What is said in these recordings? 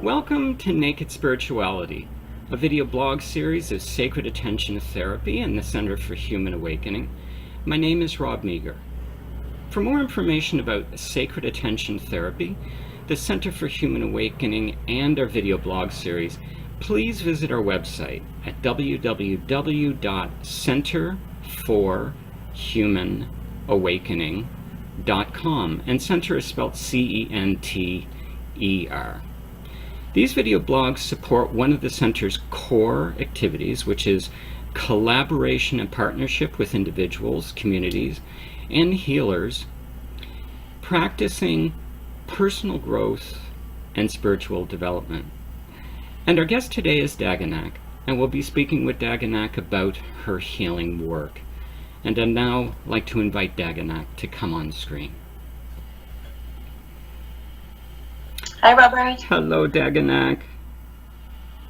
Welcome to Naked Spirituality, a video blog series of sacred attention therapy and the Center for Human Awakening. My name is Rob Meager. For more information about sacred attention therapy, the Center for Human Awakening, and our video blog series, please visit our website at www.centerforhumanawakening.com, and center is spelled C-E-N-T-E-R. These video blogs support one of the Center's core activities, which is collaboration and partnership with individuals, communities, and healers, practicing personal growth and spiritual development. And our guest today is Daganac'h, and we'll be speaking with Daganac'h about her healing work. And I'd now like to invite Daganac'h to come on screen. Hi, Robert. Hello, Daganac'h.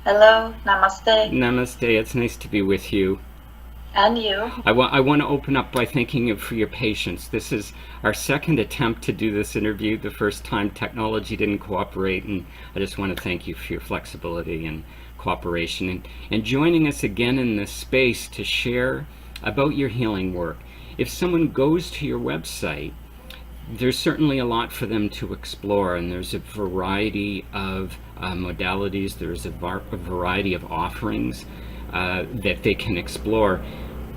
Hello. Namaste. Namaste. It's nice to be with you. And you. I want to open up by thanking you for your patience. This is our second attempt to do this interview. The first time technology didn't cooperate, and I just want to thank you for your flexibility and cooperation and joining us again in this space to share about your healing work. If someone goes to your website, there's certainly a lot for them to explore, and there's a variety of modalities, there's a variety of offerings that they can explore.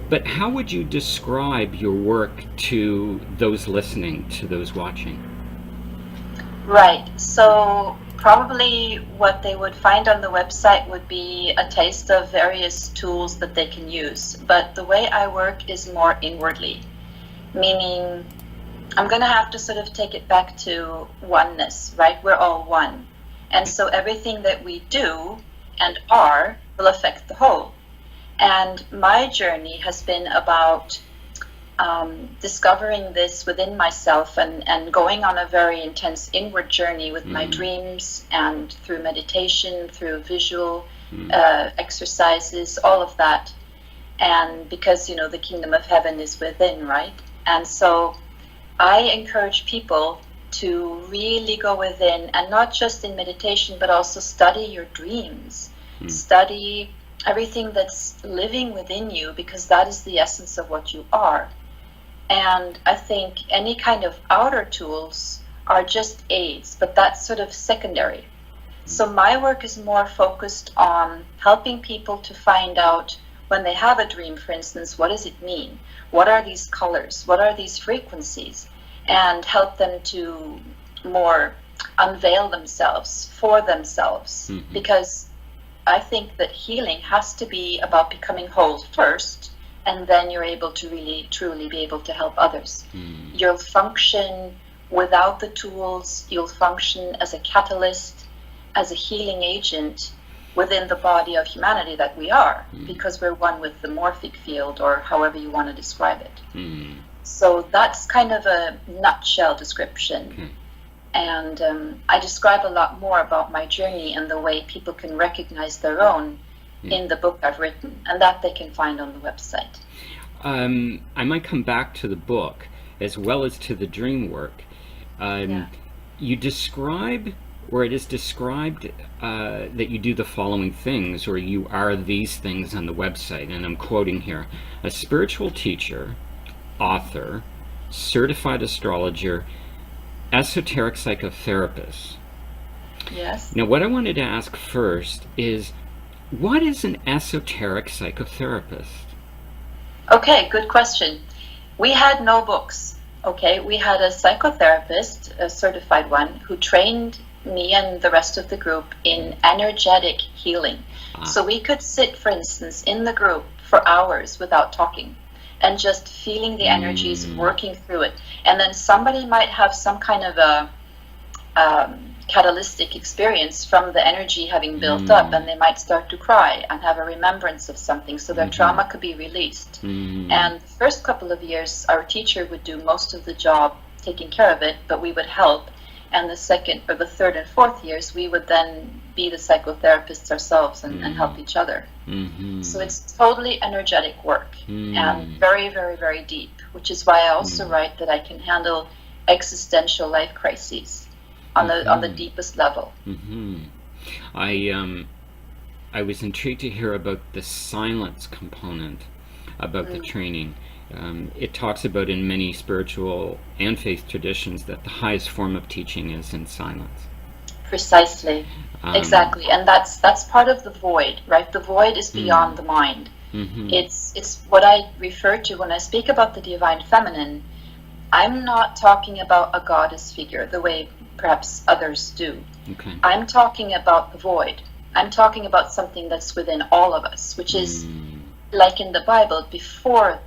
But how would you describe your work to those listening, to those watching? Right. So probably what they would find on the website would be a taste of various tools that they can use. But the way I work is more inwardly, meaning I'm going to have to sort of take it back to oneness, right? We're all one. And so everything that we do and are will affect the whole. And my journey has been about discovering this within myself and going on a very intense inward journey with my dreams and through meditation, through visual exercises, all of that. And because, you know, the kingdom of heaven is within, right? And so I encourage people to really go within, and not just in meditation, but also study your dreams. Study everything that's living within you, because that is the essence of what you are. And I think any kind of outer tools are just aids, but that's sort of secondary. So my work is more focused on helping people to find out, when they have a dream, for instance, what does it mean? What are these colors? What are these frequencies? And help them to more unveil themselves for themselves. Because I think that healing has to be about becoming whole first, and then you're able to really, truly be able to help others. You'll function without the tools. You'll function as a catalyst, as a healing agent within the body of humanity that we are, because we're one with the morphic field, or however you want to describe it. So that's kind of a nutshell description. And I describe a lot more about my journey and the way people can recognize their own in the book I've written, and that they can find on the website. I might come back to the book as well as to the dream work. You describe, or it is described that you do the following things, or you are these things on the website, and I'm quoting here: a spiritual teacher, author, certified astrologer, esoteric psychotherapist. Yes. Now, what I wanted to ask first is, what is an esoteric psychotherapist? Okay, good question. We had no books. Okay, we had a psychotherapist, a certified one, who trained me and the rest of the group in energetic healing. So we could sit, for instance, in the group for hours without talking, and just feeling the energies, working through it. And then somebody might have some kind of a catalytic experience from the energy having built up, and they might start to cry and have a remembrance of something, so their trauma could be released. And the first couple of years, our teacher would do most of the job taking care of it, but we would help. And the second, or the third and fourth years, we would then be the psychotherapists ourselves and help each other. So it's totally energetic work, and very, very, very deep, which is why I also write that I can handle existential life crises on the deepest level. I was intrigued to hear about the silence component about the training. It talks about in many spiritual and faith traditions that the highest form of teaching is in silence. Precisely. Exactly. And that's part of the void, right? The void is beyond the mind. It's what I refer to when I speak about the divine feminine. I'm not talking about a goddess figure the way perhaps others do. Okay. I'm talking about the void. I'm talking about something that's within all of us, which is like in the Bible, before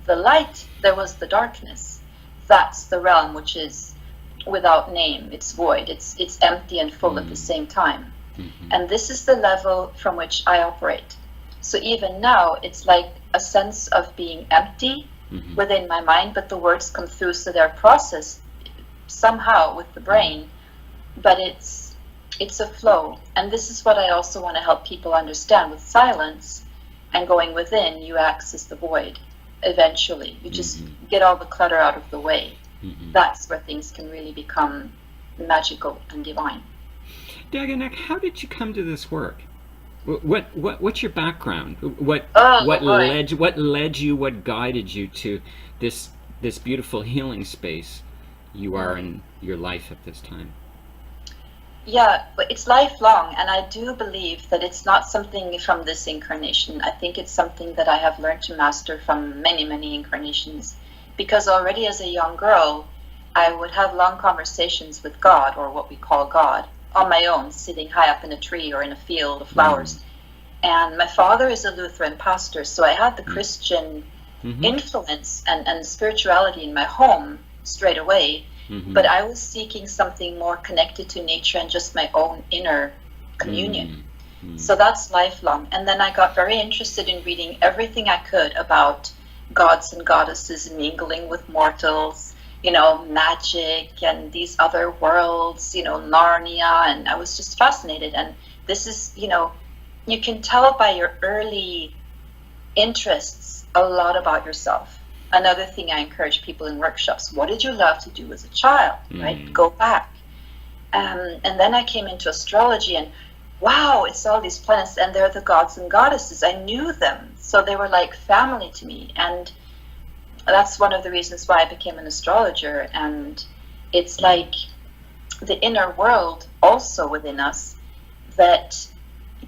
the light, there was the darkness. That's the realm which is without name. It's void. It's empty and full at the same time. And this is the level from which I operate. So even now, it's like a sense of being empty within my mind, but the words come through, so they're processed somehow with the brain. But it's a flow. And this is what I also want to help people understand. With silence and going within, you access the void. Eventually, you just get all the clutter out of the way. That's where things can really become magical and divine. Daganac'h, how did you come to this work? What's your background? What led you? What guided you to this beautiful healing space you are in your life at this time? Yeah, but it's lifelong, and I do believe that it's not something from this incarnation. I think it's something that I have learned to master from many, many incarnations. Because already as a young girl, I would have long conversations with God, or what we call God, on my own, sitting high up in a tree or in a field of flowers. And my father is a Lutheran pastor, so I had the Christian influence and spirituality in my home straight away. But I was seeking something more connected to nature and just my own inner communion. So that's lifelong. And then I got very interested in reading everything I could about gods and goddesses mingling with mortals, magic and these other worlds, Narnia. And I was just fascinated. And this is, you can tell by your early interests a lot about yourself. Another thing I encourage people in workshops, what did you love to do as a child, right? Go back. And then I came into astrology and wow, it's all these planets and they're the gods and goddesses. I knew them. So they were like family to me. And that's one of the reasons why I became an astrologer. And it's like the inner world also within us that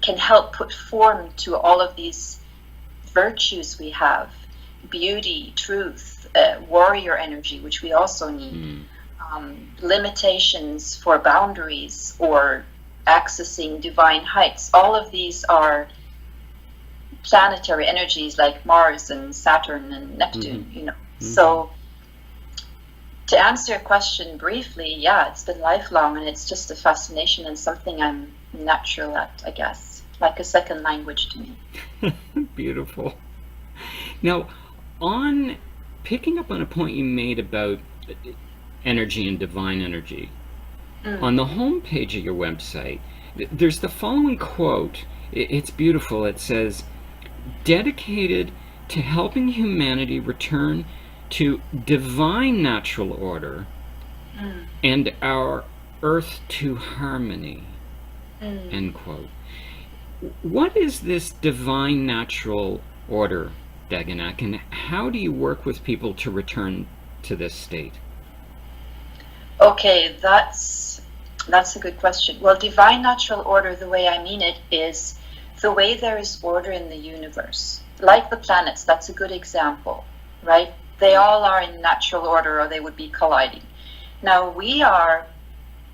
can help put form to all of these virtues we have. Beauty, truth, warrior energy, which we also need, limitations for boundaries or accessing divine heights. All of these are planetary energies like Mars and Saturn and Neptune, So to answer your question briefly, yeah, it's been lifelong and it's just a fascination and something I'm natural at, I guess, like a second language to me. Beautiful. Now, on picking up on a point you made about energy and divine energy, on the home page of your website, there's the following quote. It's beautiful. It says, dedicated to helping humanity return to divine natural order and our earth to harmony, end quote. What is this divine natural order, Daganac'h, and how do you work with people to return to this state? Okay, that's a good question. Well, divine natural order, the way I mean it, is the way there is order in the universe. Like the planets, that's a good example, right? They all are in natural order or they would be colliding. Now, we are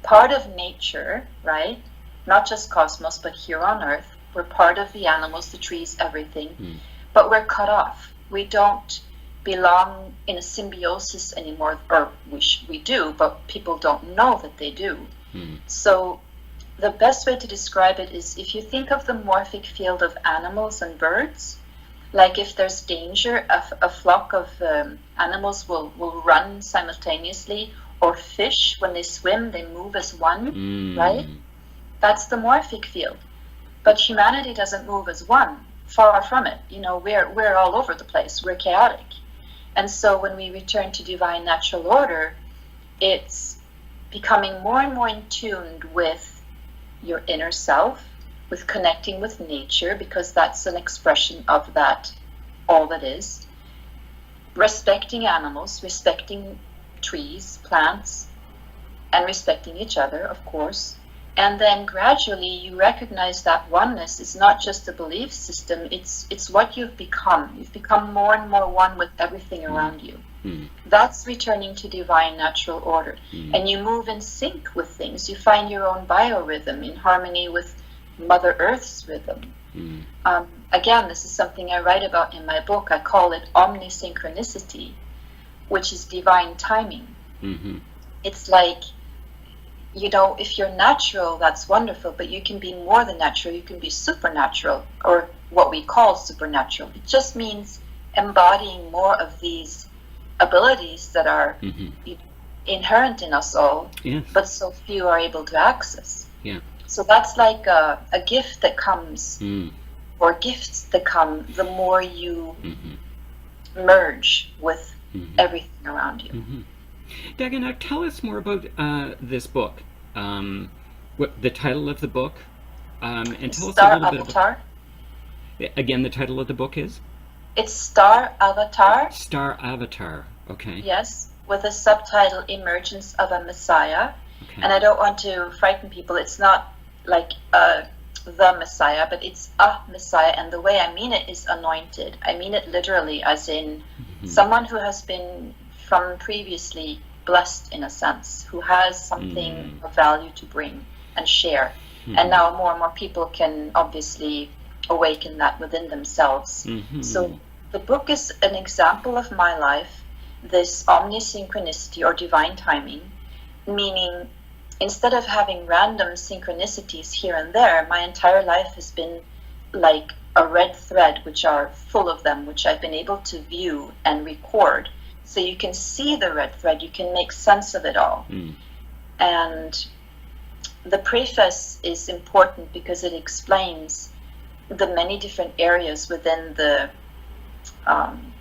part of nature, right? Not just cosmos, but here on Earth. We're part of the animals, the trees, everything. But we're cut off. We don't belong in a symbiosis anymore, or we do, but people don't know that they do. So the best way to describe it is if you think of the morphic field of animals and birds, like if there's danger, a flock of animals will run simultaneously, or fish, when they swim, they move as one, right? That's the morphic field. But humanity doesn't move as one. Far from it. We're all over the place. We're chaotic. And so when we return to divine natural order, it's becoming more and more in tune with your inner self, with connecting with nature, because that's an expression of that, all that is. Respecting animals, respecting trees, plants, and respecting each other, of course. And then gradually you recognize that oneness is not just a belief system, it's what you've become. You've become more and more one with everything around you. That's returning to divine natural order. And you move in sync with things. You find your own biorhythm in harmony with Mother Earth's rhythm. Again, this is something I write about in my book. I call it omnisynchronicity, which is divine timing. It's like, you know, if you're natural, that's wonderful, but you can be more than natural. You can be supernatural, or what we call supernatural. It just means embodying more of these abilities that are inherent in us all, but so few are able to access. So that's like a gift that comes, or gifts that come, the more you merge with everything around you. Daganac'h, tell us more about this book. What the title of the book, and tell us a little bit about. Again, the title of the book is? It's Star Avatar. Star Avatar. Okay. Yes, with a subtitle, Emergence of a Messiah. Okay. And I don't want to frighten people. It's not like the Messiah, but it's a Messiah. And the way I mean it is anointed. I mean it literally, as in someone who has been from previously blessed, in a sense, who has something of value to bring and share. And now more and more people can obviously awaken that within themselves. So the book is an example of my life, this omnisynchronicity or divine timing, meaning instead of having random synchronicities here and there, my entire life has been like a red thread, which are full of them, which I've been able to view and record. So you can see the red thread, you can make sense of it all. And the preface is important because it explains the many different areas within the,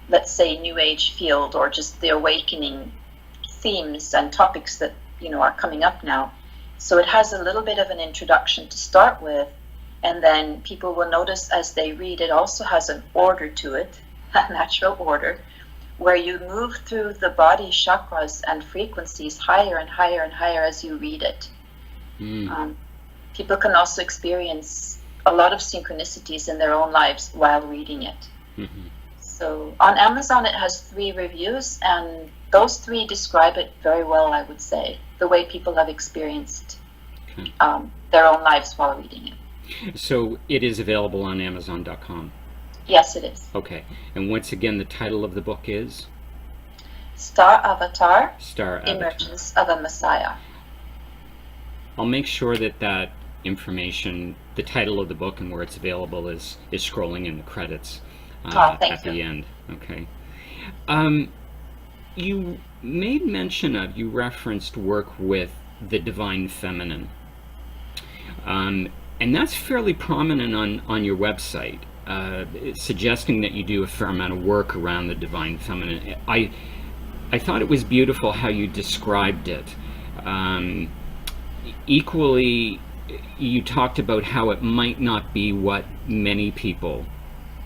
let's say, New Age field, or just the awakening themes and topics that, you know, are coming up now. So it has a little bit of an introduction to start with, and then people will notice as they read, it also has an order to it, a natural order, where you move through the body chakras and frequencies higher and higher and higher as you read it. People can also experience a lot of synchronicities in their own lives while reading it. So on Amazon it has 3 reviews, and those 3 describe it very well, I would say, the way people have experienced their own lives while reading it. So it is available on Amazon.com? Yes, it is. Okay. And once again, the title of the book is? Star Avatar, Star Avatar. Emergence of a Messiah. I'll make sure that that information, the title of the book and where it's available, is scrolling in the credits at the end. Okay. You made mention of, you referenced work with the divine feminine. And that's fairly prominent on your website, suggesting that you do a fair amount of work around the divine feminine. I thought it was beautiful how you described it. Equally, you talked about how it might not be what many people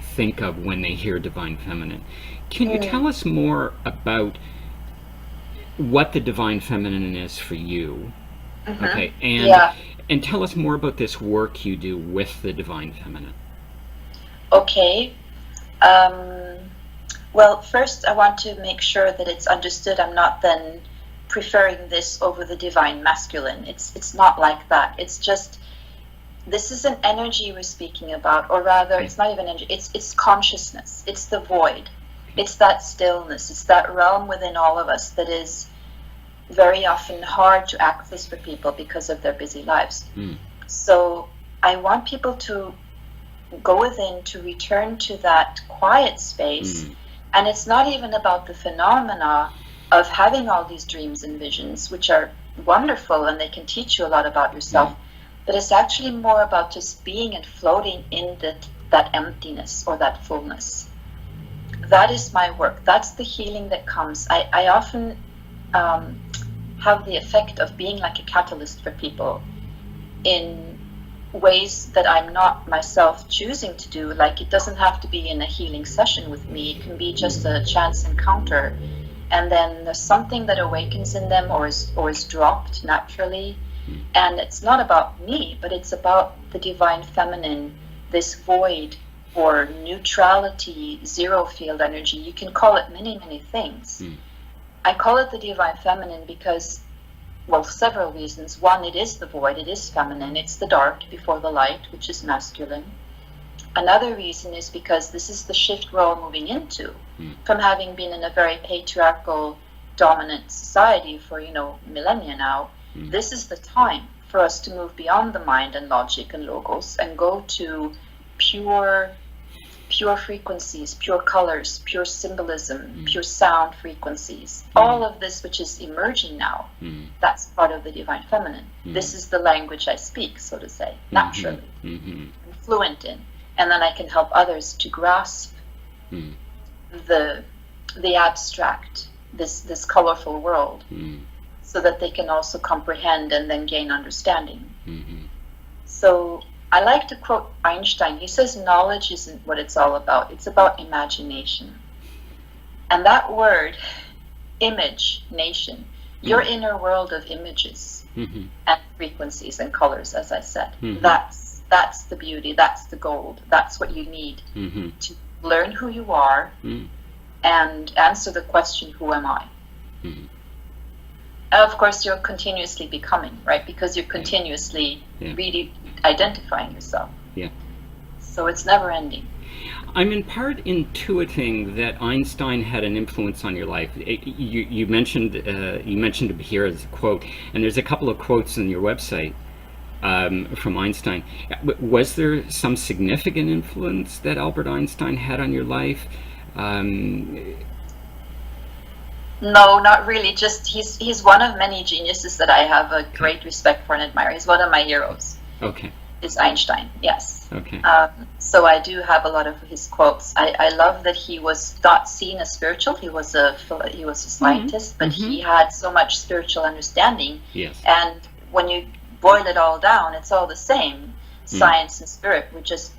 think of when they hear divine feminine. Can you tell us more about what the divine feminine is for you? Okay, and tell us more about this work you do with the divine feminine. Okay. Well, first I want to make sure that it's understood I'm not then preferring this over the divine masculine. It's not like that. It's just, this is an energy we're speaking about, or rather, it's not even energy, it's consciousness. It's the void. It's that stillness. It's that realm within all of us that is very often hard to access for people because of their busy lives. So I want people to go within, to return to that quiet space. And it's not even about the phenomena of having all these dreams and visions, which are wonderful and they can teach you a lot about yourself, but it's actually more about just being and floating in that emptiness or that fullness. That is my work. That's the healing that comes. I often have the effect of being like a catalyst for people in ways that I'm not myself choosing to do. Like, it doesn't have to be in a healing session with me. It can be just a chance encounter, and then there's something that awakens in them or is dropped naturally. And it's not about me, but it's about the divine feminine, this void or neutrality, zero field energy. You can call it many, many things. I call it the divine feminine because, well, several reasons. One, it is the void, it is feminine. It's the dark before the light, which is masculine. Another reason is because this is the shift we're all moving into, from having been in a very patriarchal, dominant society for, millennia now. This is the time for us to move beyond the mind and logic and logos and go to pure frequencies, pure colors, pure symbolism, pure sound frequencies. All of this which is emerging now, that's part of the divine feminine. This is the language I speak, so to say, naturally, I'm fluent in. And then I can help others to grasp the abstract, this colorful world, so that they can also comprehend and then gain understanding. So I like to quote Einstein. He says knowledge isn't what it's all about. It's about imagination. And that word, imagination, your inner world of images and frequencies and colors, as I said, that's the beauty, that's the gold, that's what you need to learn who you are and answer the question, who am I? And of course, you're continuously becoming, right? Because you're continuously really identifying yourself. So it's never ending. I'm in part intuiting that Einstein had an influence on your life. You mentioned it here as a quote, and there's a couple of quotes on your website from Einstein. Was there some significant influence that Albert Einstein had on your life? No, not really. Just he's one of many geniuses that I have a great respect for and admire. He's one of my heroes. Okay. It's Einstein, yes. Okay. So I do have a lot of his quotes. I love that he was not seen as spiritual. He was a scientist, but he had so much spiritual understanding. Yes. And when you boil it all down, it's all the same. Science and spirit, we're just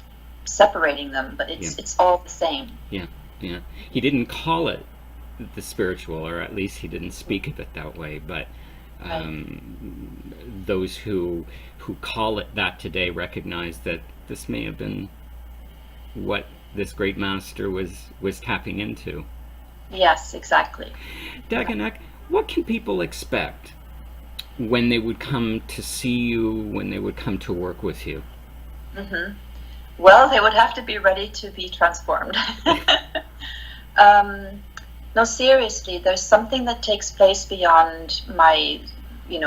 separating them, but it's all the same. Yeah. He didn't call it the spiritual, or at least he didn't speak of it that way, but those who call it that today recognize that this may have been what this great master was tapping into. Yes, exactly. Daganac'h, what can people expect when they would come to see you, when they would come to work with you? Well, they would have to be ready to be transformed. No, seriously, there's something that takes place beyond my,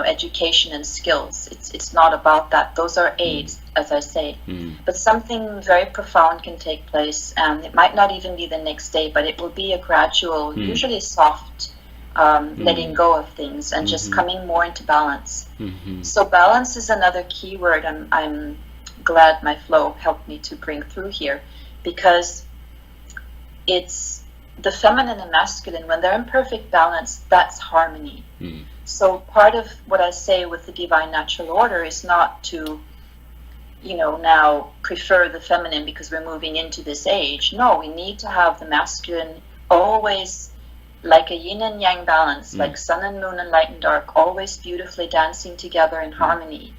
education and skills. It's not about that. Those are aids, as I say. But something very profound can take place, and it might not even be the next day, but it will be a gradual, usually soft, letting go of things and just coming more into balance. So balance is another key word I'm glad my flow helped me to bring through here, because it's the feminine and masculine, when they're in perfect balance, that's harmony. So part of what I say with the divine natural order is not to, now prefer the feminine because we're moving into this age. No, we need to have the masculine always like a yin and yang balance, like sun and moon and light and dark, always beautifully dancing together in harmony.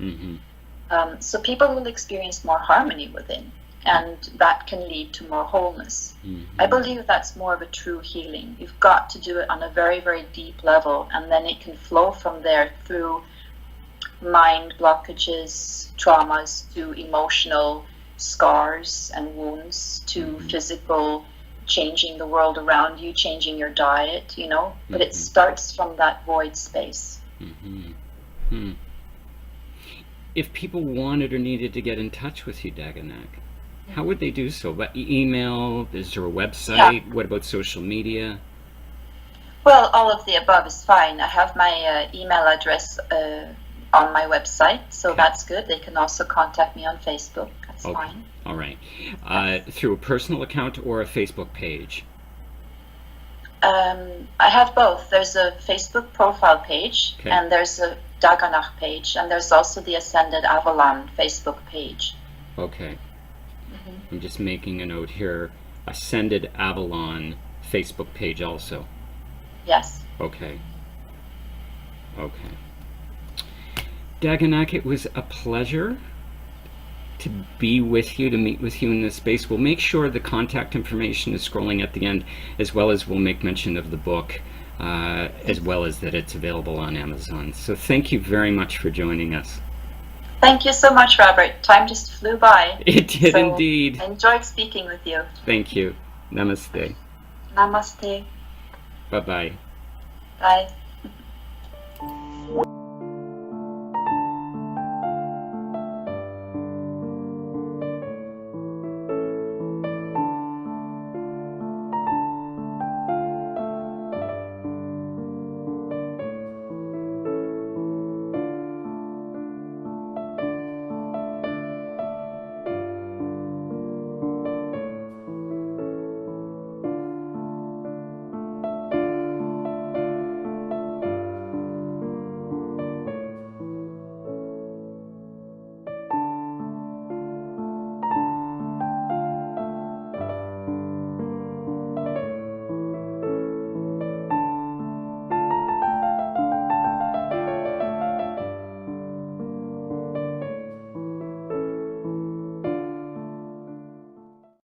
So people will experience more harmony within, and that can lead to more wholeness. I believe that's more of a true healing. You've got to do it on a very, very deep level, and then it can flow from there through mind blockages, traumas, to emotional scars and wounds, to physical, changing the world around you, changing your diet, but it starts from that void space. If people wanted or needed to get in touch with you, Daganac'h, how would they do so? By email? Is there a website? What about social media? Well, all of the above is fine. I have my email address on my website, so that's good. They can also contact me on Facebook. That's fine. All right. Through a personal account or a Facebook page? I have both. There's a Facebook profile page, and there's a Daganac'h page, and there's also the Ascended Avalon Facebook page. Okay. I'm just making a note here. Ascended Avalon Facebook page also. Yes. Okay. Okay. Daganac'h, it was a pleasure to be with you, to meet with you in this space. We'll make sure the contact information is scrolling at the end, as well as we'll make mention of the book, as well as that it's available on Amazon. So thank you very much for joining us. Thank you so much, Robert. Time just flew by. It did indeed. I enjoyed speaking with you. Thank you. Namaste. Namaste. Bye-bye. Bye.